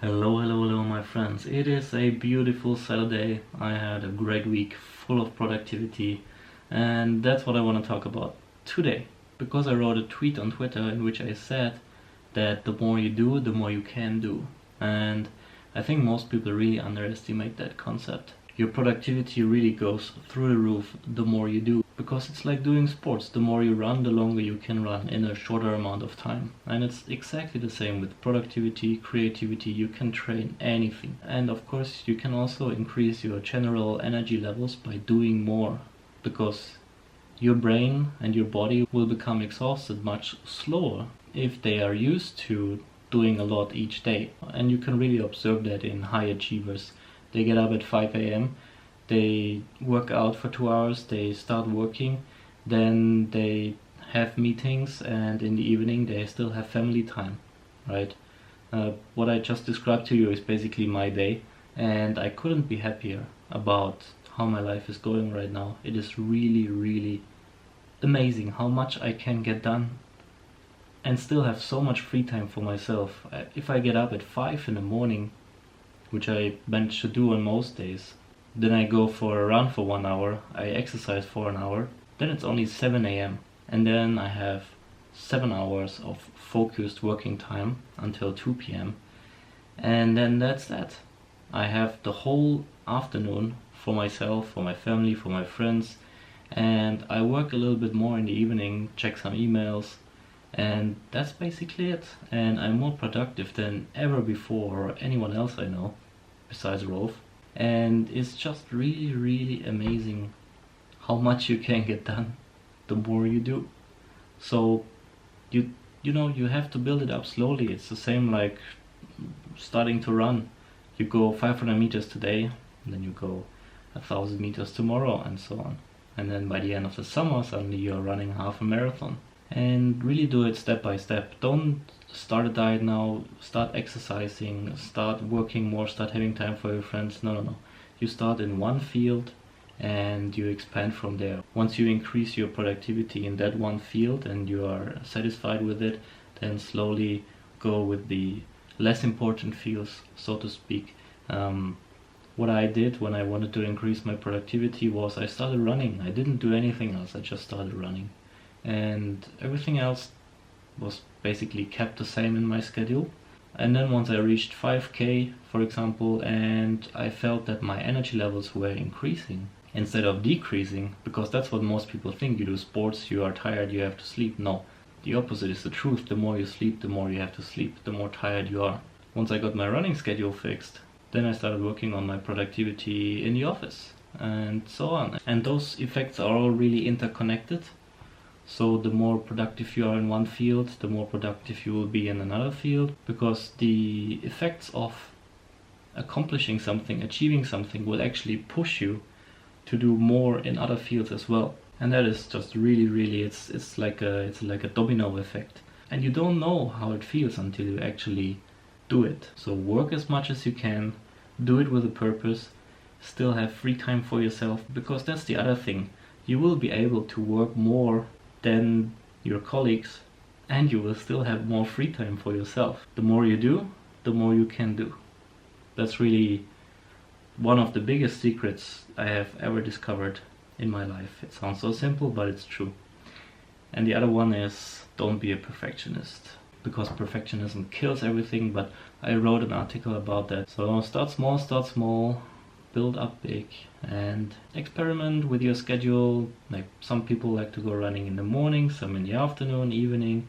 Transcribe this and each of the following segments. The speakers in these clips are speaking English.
Hello, my friends. It is a beautiful Saturday. I had a great week full of productivity, and that's what I want to talk about today. Because I wrote a tweet on Twitter in which I said that the more you do, the more you can do. And I think most people really underestimate that concept. Your productivity really goes through the roof the more you do, because it's like doing sports. The more you run, the longer you can run in a shorter amount of time. And it's exactly the same with productivity, creativity. You can train anything. And of course, you can also increase your general energy levels by doing more, because your brain and your body will become exhausted much slower if they are used to doing a lot each day. And you can really observe that in high achievers. They get up at 5 a.m., they work out for 2 hours, they start working, then they have meetings, and in the evening they still have family time, right? What I just described to you is basically my day, and I couldn't be happier about how my life is going right now. It is really amazing how much I can get done and still have so much free time for myself. If I get up at 5 in the morning, which I manage to do on most days, then I go for a run for 1 hour, I exercise for an hour, then it's only 7 a.m. and then I have 7 hours of focused working time until 2 p.m. and then that's that. I have the whole afternoon for myself, for my family, for my friends, and I work a little bit more in the evening, check some emails, and that's basically it. And I'm more productive than ever before, or anyone else I know besides Rolf. And it's just really amazing how much you can get done the more you do. So you have to build it up slowly. It's the same like starting to run. You go 500 meters today, and then you go 1,000 meters tomorrow, and so on. And then by the end of the summer, suddenly you're running half a marathon. And really do it step by step. Don't start a diet now, start exercising, start working more, start having time for your friends. No. You start in one field and you expand from there. Once you increase your productivity in that one field and you are satisfied with it, then slowly go with the less important fields, so to speak. What I did when I wanted to increase my productivity was I started running. I didn't do anything else, I just started running. And everything else was basically kept the same in my schedule. And then once I reached 5k, for example, and I felt that my energy levels were increasing instead of decreasing, because that's what most people think. You do sports, you are tired, you have to sleep. No, the opposite is the truth. The more you sleep, the more you have to sleep, the more tired you are. Once I got my running schedule fixed, then I started working on my productivity in the office and so on. And those effects are all really interconnected. So the more productive you are in one field, the more productive you will be in another field, because the effects of accomplishing something, achieving something, will actually push you to do more in other fields as well. And that is just really it's like a domino effect. And you don't know how it feels until you actually do it. So work as much as you can, do it with a purpose, still have free time for yourself, because that's the other thing. You will be able to work more than your colleagues, and you will still have more free time for yourself. The more you do, the more you can do. That's really one of the biggest secrets I have ever discovered in my life. It sounds so simple, but it's true. And the other one is, don't be a perfectionist, because perfectionism kills everything. But I wrote an article about that. So start small, build up big, and experiment with your schedule. Like, some people like to go running in the morning, some in the afternoon, evening.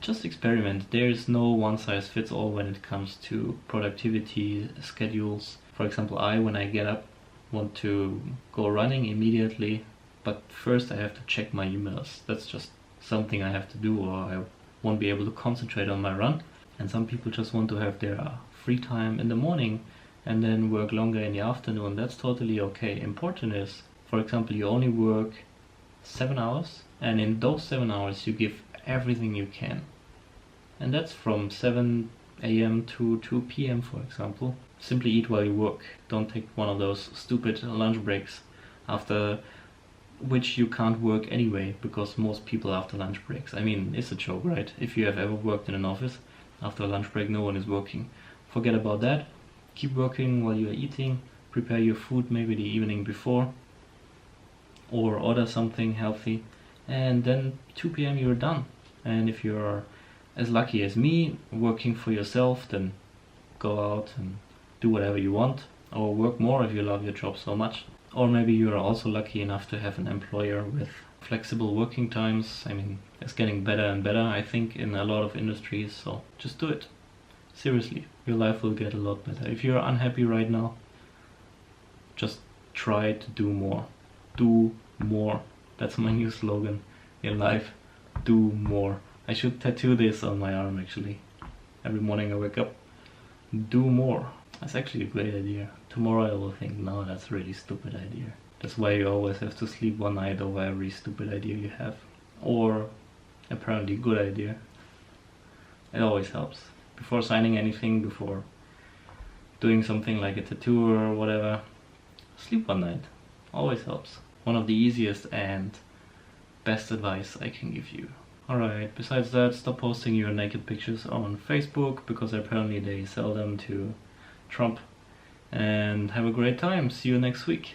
Just experiment. There is no one size fits all when it comes to productivity schedules. For example, when I get up, want to go running immediately, but first I have to check my emails. That's just something I have to do, or I won't be able to concentrate on my run. And some people just want to have their free time in the morning and then work longer in the afternoon. That's totally okay. Important is, for example, you only work 7 hours, and in those 7 hours you give everything you can. And that's from 7 a.m. to 2 p.m. for example. Simply eat while you work. Don't take one of those stupid lunch breaks after which you can't work anyway, because most people after lunch breaks, I mean, it's a joke, right? If you have ever worked in an office, after a lunch break no one is working. forget about that. Keep working while you are eating. Prepare your food maybe the evening before, or order something healthy, and then 2 p.m. you're done. And if you're as lucky as me, working for yourself, then go out and do whatever you want, or work more if you love your job so much. Or maybe you're also lucky enough to have an employer with flexible working times. I mean, it's getting better and better, I think, in a lot of industries, so just do it. Seriously, your life will get a lot better. If you're unhappy right now, just try to do more. Do more. That's my new slogan in life. Do more. I should tattoo this on my arm actually. Every morning I wake up. Do more. That's actually a great idea. Tomorrow I will think, no, that's a really stupid idea. That's why you always have to sleep one night over every stupid idea you have. Or apparently good idea. It always helps. Before signing anything, before doing something like a tattoo or whatever, sleep one night. Always helps. One of the easiest and best advice I can give you. Alright, besides that, stop posting your naked pictures on Facebook, because apparently they sell them to Trump. And have a great time. See you next week.